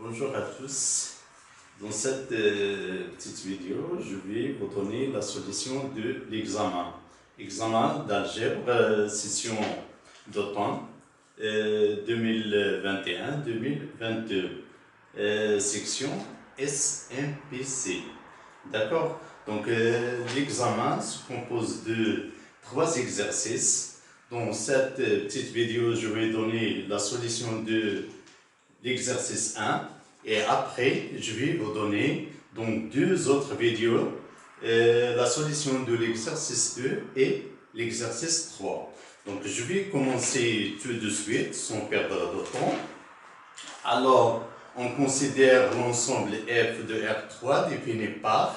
Bonjour à tous. Dans cette petite vidéo, je vais vous donner la solution de l'examen. Examen d'algèbre, session d'automne 2021-2022. Section SMPC. D'accord? Donc l'examen se compose de 3 exercices. Dans cette petite vidéo, je vais donner la solution de l'exercice 1 et après je vais vous donner donc 2 autres vidéos, la solution de l'exercice 2 et l'exercice 3. Donc je vais commencer tout de suite sans perdre de temps. Alors on considère l'ensemble f de R3 défini par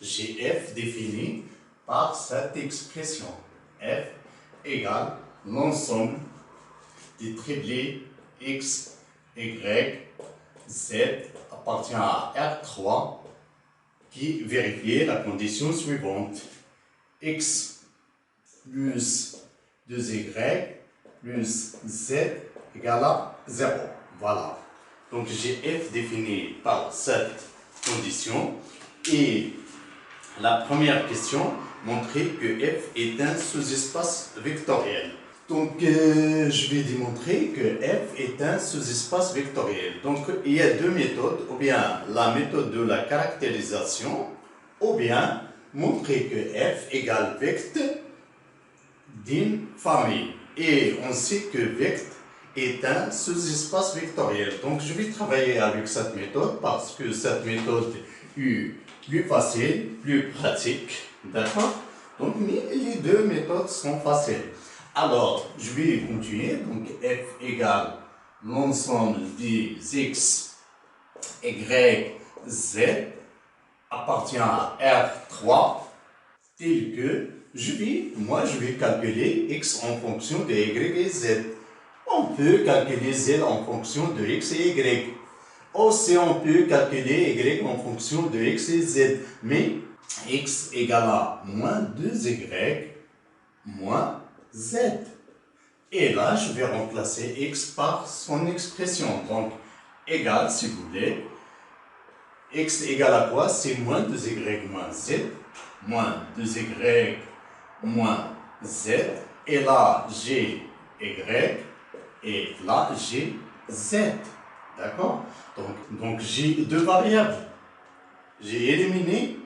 GF défini par cette expression f égale l'ensemble des triplés x y, z appartient à R3 qui vérifie la condition suivante. X plus 2y plus z égale à 0. Voilà. Donc j'ai f défini par cette condition. Et la première question montrer que f est un sous-espace vectoriel. Donc, je vais démontrer que f est un sous-espace vectoriel. Donc, il y a 2 méthodes, ou bien la méthode de la caractérisation, ou bien montrer que f égale vect d'une famille. Et on sait que vect est un sous-espace vectoriel. Donc, je vais travailler avec cette méthode parce que cette méthode est plus facile, plus pratique. D'accord? Donc, les 2 méthodes sont faciles. Alors, je vais continuer. Donc, f égale l'ensemble des x, y, z appartient à R3 tel que je vais calculer x en fonction de y et z. On peut calculer z en fonction de x et y. Aussi, on peut calculer y en fonction de x et z. Mais x égale à moins 2y moins z. Et là, je vais remplacer x par son expression. Donc, égal, si vous voulez. X égale à quoi? C'est moins 2y moins z. Moins 2y moins z. Et là, j'ai y. Et là, j'ai z. D'accord? Donc j'ai 2 variables. J'ai éliminé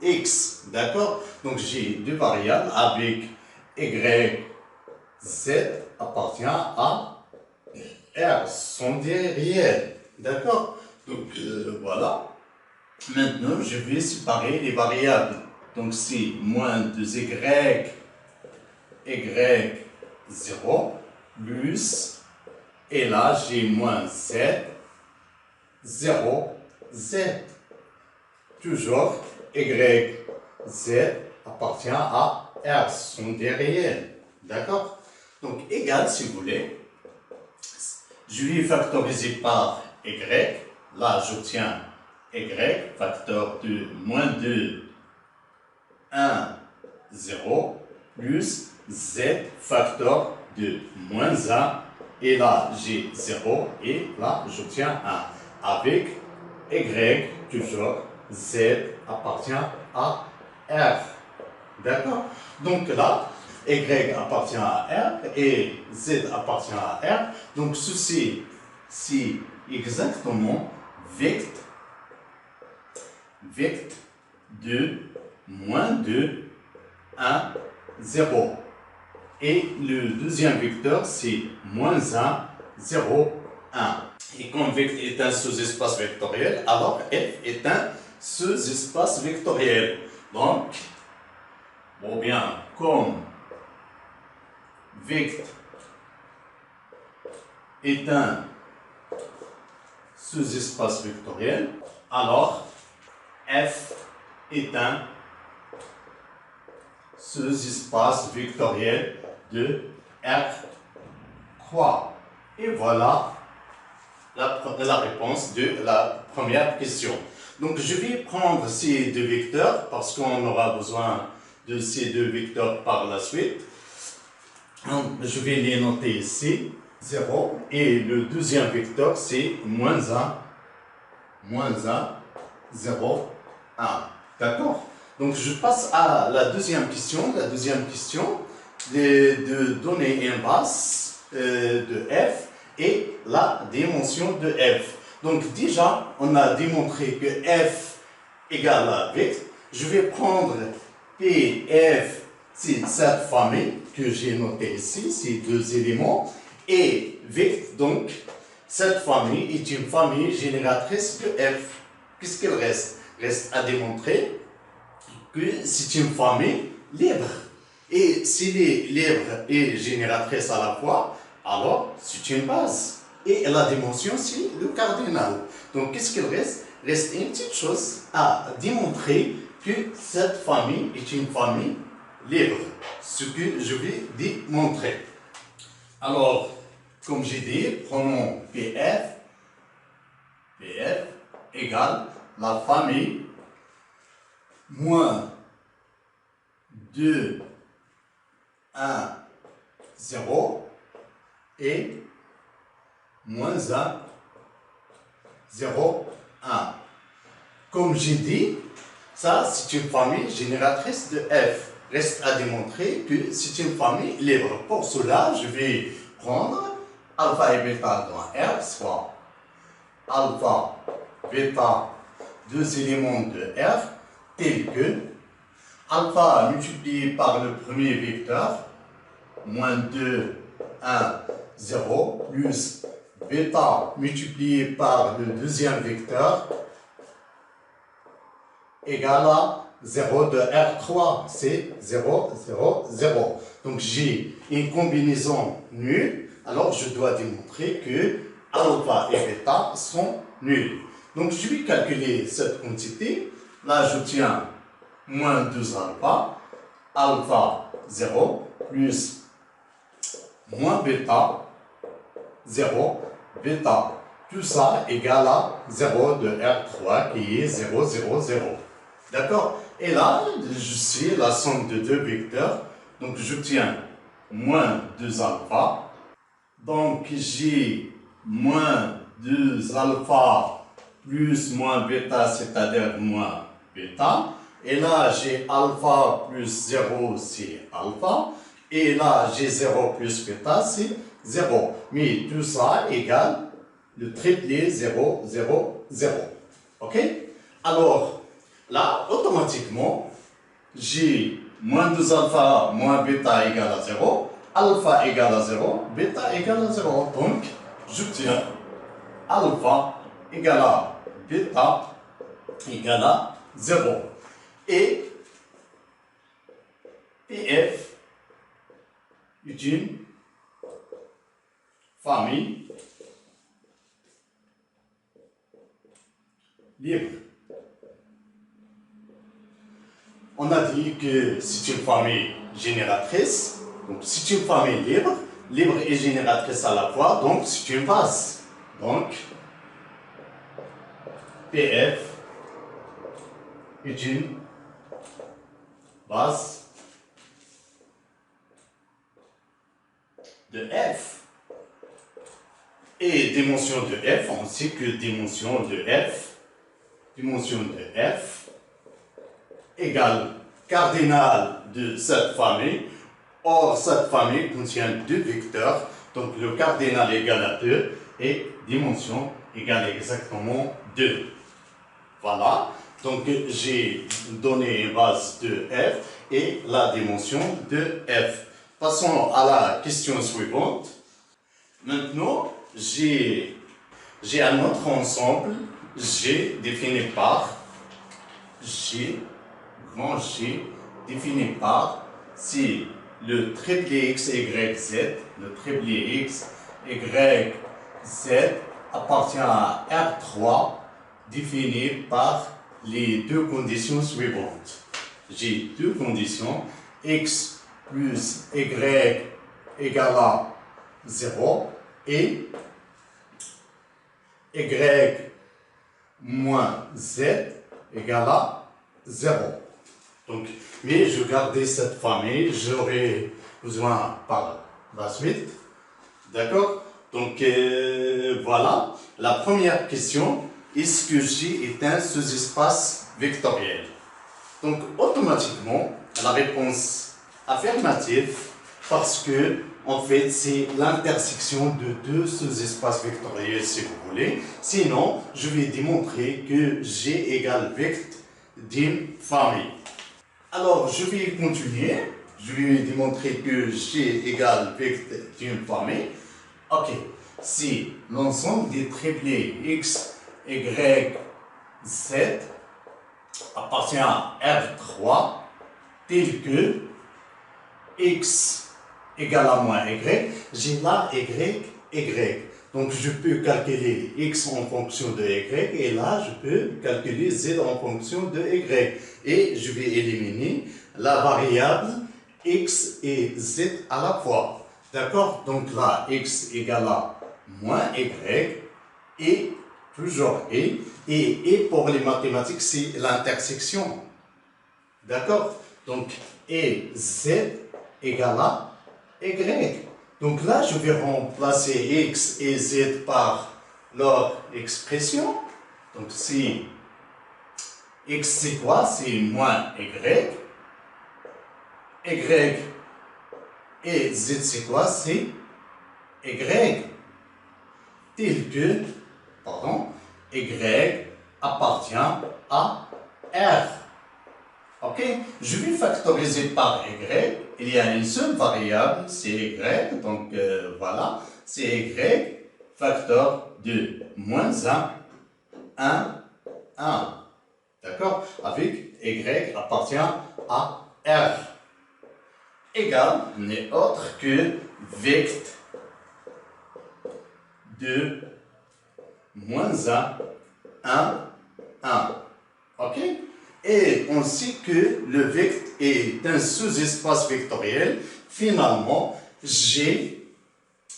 x. D'accord? Donc, j'ai 2 variables avec y, z appartient à R, sont des réels. D'accord? Donc, voilà. Maintenant, je vais séparer les variables. Donc, c'est moins 2y, y, 0, plus, et là, j'ai moins z, 0, z. Toujours, y, z appartient à R, sont des réels. D'accord? Donc, égal, si vous voulez, je vais factoriser par y. Là, j'obtiens y, facteur de moins 2, 1, 0, plus z, facteur de moins 1. Et là, j'ai 0, et là, j'obtiens 1. Avec y, toujours, z appartient à R. D'accord? Donc là, y appartient à R et z appartient à R. Donc ceci, c'est exactement vect de moins 2, 1, 0. Et le deuxième vecteur, c'est moins 1, 0, 1. Et comme vect est un sous-espace vectoriel, alors f est un sous-espace vectoriel. Donc, ou bien, comme vect est un sous-espace vectoriel, alors f est un sous-espace vectoriel de R3. Et voilà la réponse de la première question. Donc, je vais prendre ces 2 vecteurs parce qu'on aura besoin de ces 2 vecteurs par la suite. Donc, je vais les noter ici, 0. Et le deuxième vecteur, c'est moins 1, moins 1, 0, 1. D'accord? Donc, je passe à la deuxième question. La deuxième question, de donner une base de f et la dimension de f. Donc, déjà, on a démontré que f égale à vectre. Je vais prendre Pf, c'est cette famille que j'ai notée ici, ces deux éléments, et vectre, donc, cette famille est une famille génératrice de f. Qu'est-ce qu'il reste? Reste à démontrer que c'est une famille libre. Et s'il est libre et génératrice à la fois, alors c'est une base. Et la dimension, c'est le cardinal. Donc, qu'est-ce qu'il reste? Reste une petite chose à démontrer que cette famille est une famille libre. Ce que je vais démontrer. Alors, comme j'ai dit, prenons PF égale la famille moins 2, 1, 0 et moins 1, 0, 1. Comme j'ai dit, ça c'est une famille génératrice de f. Reste à démontrer que c'est une famille libre. Pour cela, je vais prendre alpha et bêta dans R, soit alpha, bêta, deux éléments de R, tels que alpha multiplié par le premier vecteur, moins 2, 1, 0, plus bêta multiplié par le deuxième vecteur, égale à 0 de R3, c'est 0, 0, 0. Donc j'ai une combinaison nulle, alors je dois démontrer que alpha et bêta sont nuls. Donc je vais calculer cette quantité. Là je tiens moins 2 alpha, alpha 0, plus moins bêta, 0, bêta. Tout ça égale à 0 de R3 qui est 0, 0, 0. D'accord? Et là, je sais la somme de deux vecteurs. Donc, je tiens moins 2 alpha. Donc, j'ai moins 2 alpha plus moins bêta, c'est-à-dire moins bêta. Et là, j'ai alpha plus 0, c'est alpha. Et là, j'ai 0 plus bêta, c'est 0. Mais tout ça égale le triplé 0, 0, 0. OK? Alors, là, automatiquement, j'ai moins 2 alpha moins bêta égale à 0, alpha égale à 0, bêta égale à 0. Donc, je tiens alpha égale à bêta égale à 0. Et PF est une famille libre. On a dit que c'est une famille génératrice, donc c'est une famille libre, libre et génératrice à la fois, donc c'est une base. Donc, PF est une base de F. Et dimension de F, on sait que dimension de F égale cardinal de cette famille. Or, cette famille contient deux vecteurs, donc le cardinal égale à 2 et dimension égale exactement 2. Voilà, donc j'ai donné une base de F et la dimension de F. Passons à la question suivante. Maintenant, j'ai un autre ensemble, G défini par G, grand G, défini par, c'est le triplé x, y, z, le triplé x, y, z appartient à R3, défini par les deux conditions suivantes. J'ai deux conditions, x plus y égale à 0 et y moins z égale à 0. Donc, mais je gardais cette famille, j'aurai besoin par la suite. D'accord? Donc, voilà. La première question, est-ce que G est un sous-espace vectoriel? Donc, automatiquement, la réponse affirmative, parce que, en fait, c'est l'intersection de deux sous-espaces vectoriels, si vous voulez. Sinon, je vais démontrer que G égale vecte d'une famille. Alors, je vais continuer. Je vais démontrer que G égale vecte d'une famille. Ok, si l'ensemble des triplés X, Y, Z appartient à R3, tel que X égale à moins Y, j'ai là Y. Donc, je peux calculer X en fonction de Y, et là, je peux calculer Z en fonction de Y. Et je vais éliminer la variable X et Z à la fois. D'accord? Donc là, X égale à moins Y, et toujours et pour les mathématiques, c'est l'intersection. D'accord? Donc, et Z égale à Y. Donc là, je vais remplacer X et Z par leur expression. Donc, si X c'est quoi? C'est moins Y. Y et Z c'est quoi? C'est Y. Tel que, pardon, Y appartient à R. Ok? Je vais factoriser par Y. Il y a une seule variable, c'est Y. Donc voilà, c'est Y facteur de moins 1, 1. D'accord? Avec Y appartient à R. Égal n'est autre que vecte de moins 1, 1, 1. Ok? Et on sait que le vecte est un sous-espace vectoriel. Finalement, G,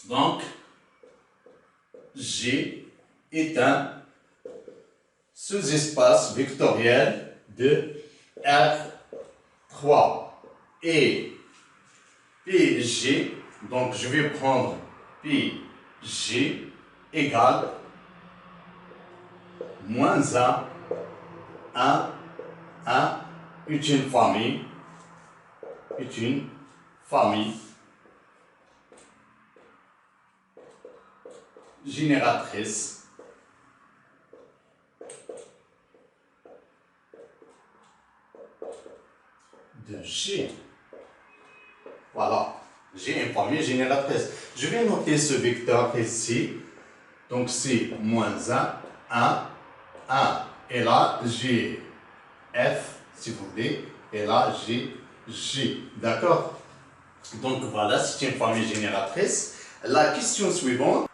donc, G est un sous-espace vectoriel de R3. Et PG, donc je vais prendre PG égale moins 1, 1, 1, est une famille génératrice de G. Voilà, G une famille génératrice. Je vais noter ce vecteur ici. Donc c'est moins 1, 1, 1. Et là, j'ai F, si vous voulez. Et là, j'ai G. D'accord? Donc voilà, c'est une famille génératrice. La question suivante,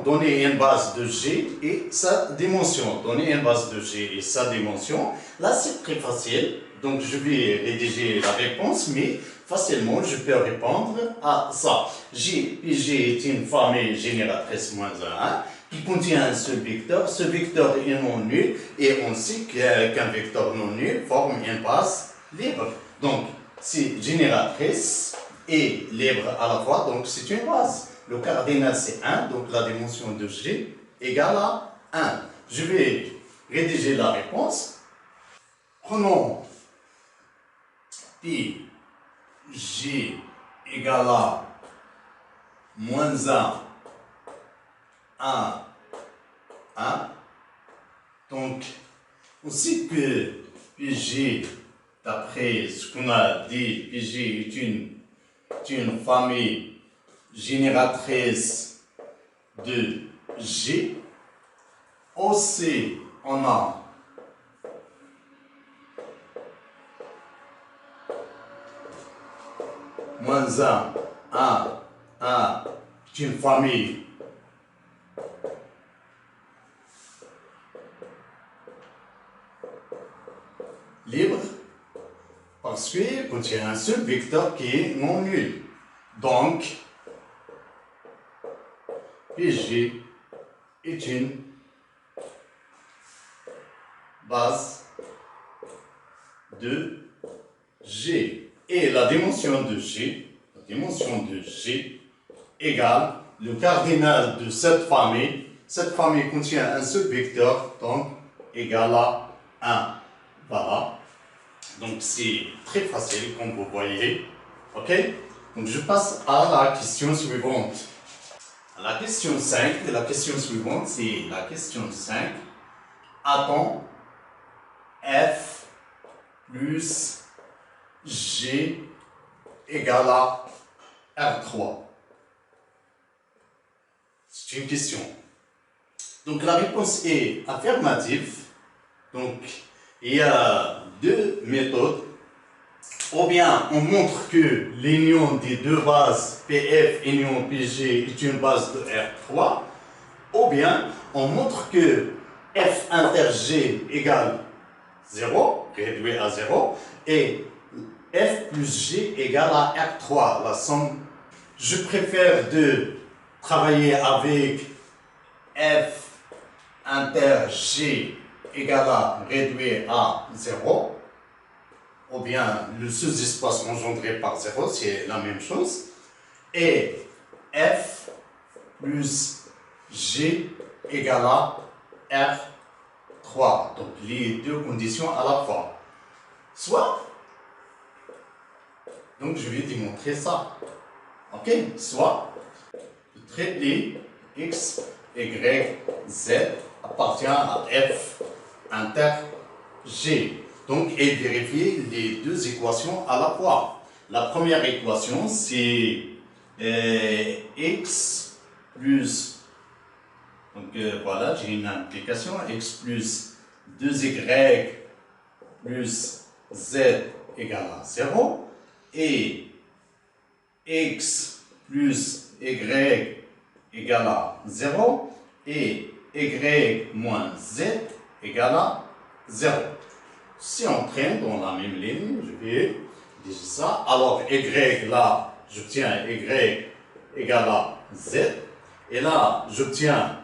donnez une base de G et sa dimension. Donnez une base de G et sa dimension. Là, c'est très facile. Donc, je vais rédiger la réponse, mais facilement, je peux répondre à ça. G est une famille génératrice moins 1 qui contient un seul vecteur. Ce vecteur est non nul et on sait qu'un vecteur non nul forme une base libre. Donc, c'est génératrice et libre à la fois, donc c'est une base. Le cardinal c'est 1, donc la dimension de G égale à 1. Je vais rédiger la réponse. Prenons pi G égale à moins 1, 1, 1. Donc, on sait que Pg, d'après ce qu'on a dit, Pg est une famille génératrice de G. Aussi, on a moins 1, 1, 1, c'est une famille libre parce qu'il contient un seul vecteur qui est non nul. Donc, Pg est une base de G. Et la dimension de G égale le cardinal de cette famille, cette famille contient un seul vecteur, donc égal à 1. Voilà. Donc c'est très facile comme vous voyez. Ok? Donc je passe à la question suivante. La question 5, la question suivante, c'est la question 5. A-t-on f plus g égale à R3? C'est une question. Donc la réponse est affirmative. Donc il y a deux méthodes. Ou bien on montre que l'union des deux bases PF union PG est une base de R3. Ou bien on montre que F inter G égale 0, réduit à 0, et F plus G égale à R3, la somme. Je préfère de travailler avec F inter G égale à réduit à 0, ou bien le sous-espace engendré par 0, c'est la même chose, et F plus G égale à R3. Donc les deux conditions à la fois. Soit, donc je vais démontrer ça. Ok? Soit le triplé X, Y, Z appartient à F inter G. Donc, et vérifier les deux équations à la fois. La première équation, c'est X plus, donc voilà, j'ai une implication, X plus 2Y plus Z égale à 0, et X plus Y égale à 0, et Y moins Z égale à 0. Si on traîne dans la même ligne, je vais dire ça. Alors, Y, là, j'obtiens Y égale à Z. Et là, j'obtiens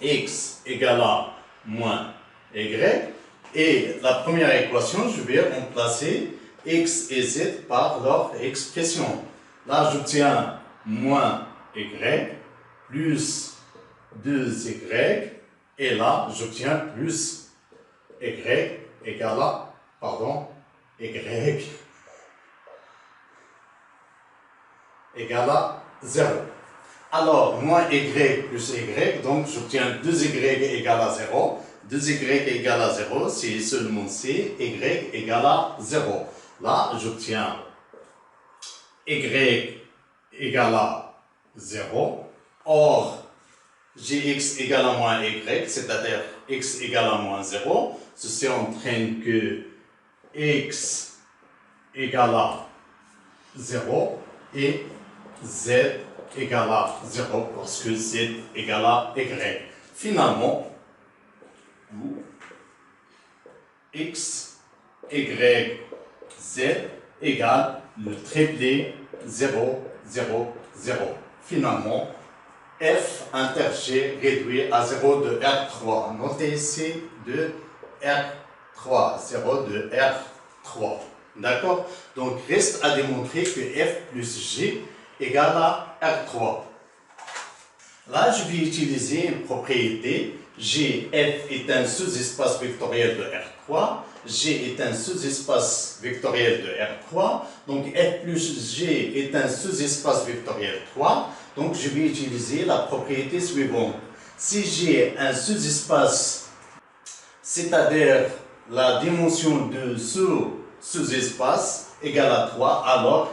X égale à moins Y. Et la première équation, je vais remplacer X et Z par leur expression. Là, j'obtiens moins Y plus 2Y. Et là, j'obtiens plus Y égale à, Y égale à 0. Alors, moins Y plus Y, donc j'obtiens 2Y égale à 0. 2Y égale à 0, c'est seulement C, Y égale à 0. Là, j'obtiens Y égale à 0. Or, Gx égale à moins Y, c'est-à-dire X égale à moins 0. Ceci entraîne que X égale à 0 et Z égale à 0 parce que Z égale à Y. Finalement, X, Y, Z égale le triplé 0, 0, 0. Finalement, F inter G réduit à 0 de R3. Notez ici de R3, 0 de R3. D'accord? Donc, reste à démontrer que F plus G égale à R3. Là, je vais utiliser une propriété. G, F est un sous-espace vectoriel de R3. G est un sous-espace vectoriel de R3. Donc, F plus G est un sous-espace vectoriel 3. Donc, je vais utiliser la propriété suivante. Si j'ai un sous-espace, c'est-à-dire la dimension de ce sous-espace égale à 3, alors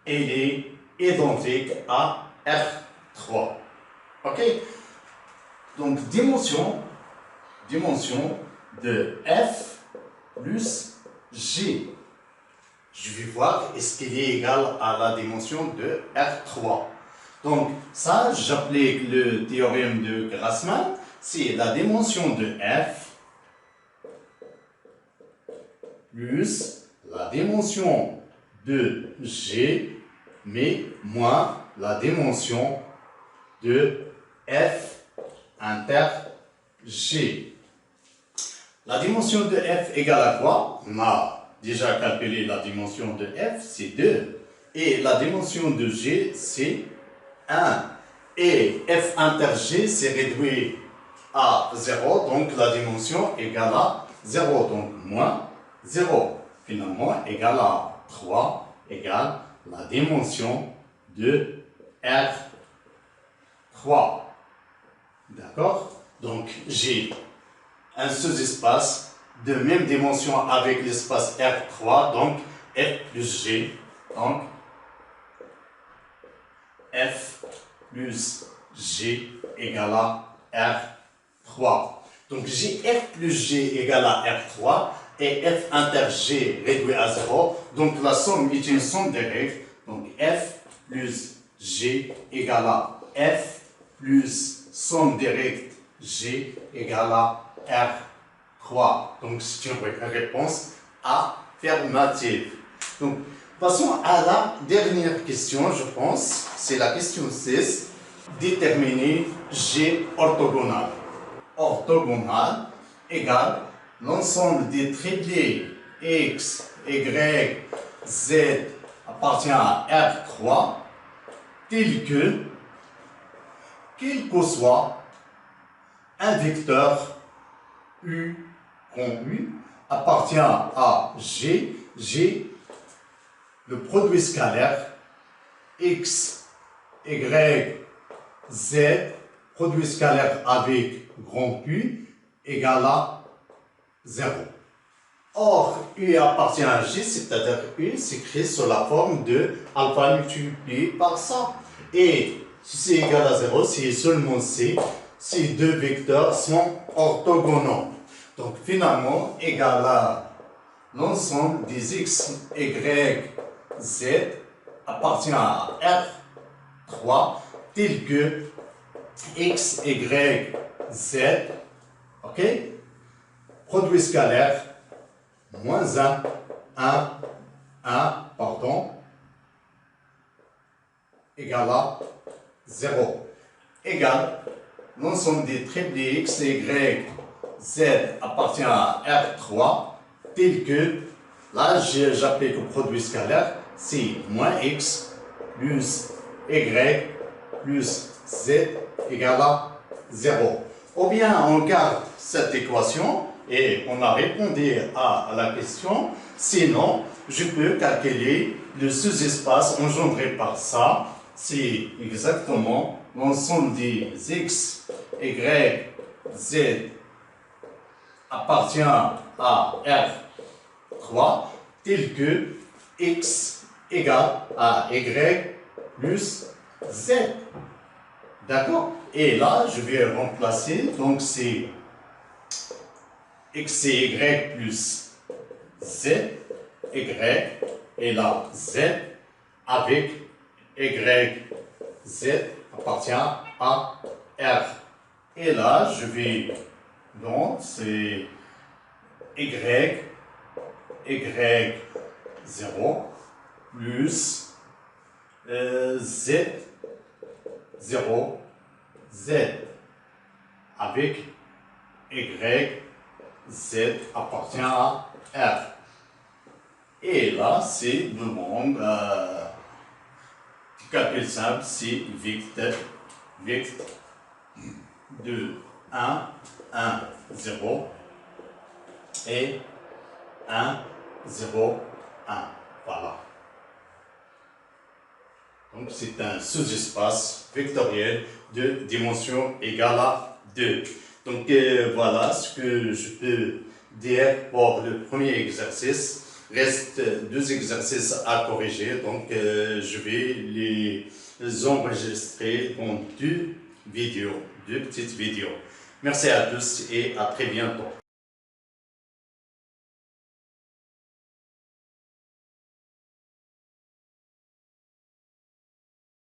elle est identique à R3. Ok? Donc, dimension de F plus G. Je vais voir est-ce qu'il est égal à la dimension de R3. Donc, ça, j'applique le théorème de Grassmann. C'est la dimension de F plus la dimension de G, mais moins la dimension de F inter G. La dimension de F égale à quoi? On a déjà calculé la dimension de F, c'est 2. Et la dimension de G, c'est 1. Et f inter g, c'est réduit à 0, donc la dimension égale à 0, donc moins 0. Finalement, égale à 3, égale la dimension de R3. D'accord? Donc, j'ai un sous-espace de même dimension avec l'espace R3, donc F plus G, donc F plus G égale à R3. Donc j'ai F plus G égale à R3 et F inter G réduit à 0. Donc la somme est une somme directe. Donc F plus G égale à F plus somme directe G égale à R3. Donc c'est une réponse affirmative. Donc passons à la dernière question, je pense. C'est la question 6. Déterminer G orthogonal. Orthogonal égale l'ensemble des triplés x, y, z appartient à R3 tel que, quel que soit un vecteur U grand U appartient à G, G, le produit scalaire x, y, z, produit scalaire avec grand U égale à 0. Or, U appartient à G, c'est-à-dire U s'écrit sous la forme de alpha multiplié par ça. Et si c'est égal à 0, c'est seulement C, ces deux vecteurs sont orthogonaux. Donc finalement, égal à l'ensemble des x, y, z appartient à R3 tel que x, y, z, ok? Produit scalaire, moins 1, 1, pardon, égale à 0. Égale l'ensemble des triplés x, y, z appartient à R3 tel que, là j'applique au produit scalaire, c'est moins x plus y plus z égale à 0. Ou bien on garde cette équation et on a répondu à la question. Sinon, je peux calculer le sous-espace engendré par ça. C'est exactement l'ensemble des x, y, z appartient à R3 tel que x égale à y plus z. D'accord? Et là, je vais remplacer. Donc, c'est x et y plus z, y, et là, z avec y, z appartient à R. Et là, je vais, donc, c'est y, 0 plus z, 0, z avec y, z appartient à R. Et là, c'est demande calcul simple, c'est vecteur de 1, 1, 0 et 1, 0, 1. Voilà. Donc, c'est un sous-espace vectoriel de dimension égale à 2. Donc, voilà ce que je peux dire pour le premier exercice. Reste deux exercices à corriger. Donc, je vais les enregistrer dans deux petites vidéos. Merci à tous et à très bientôt.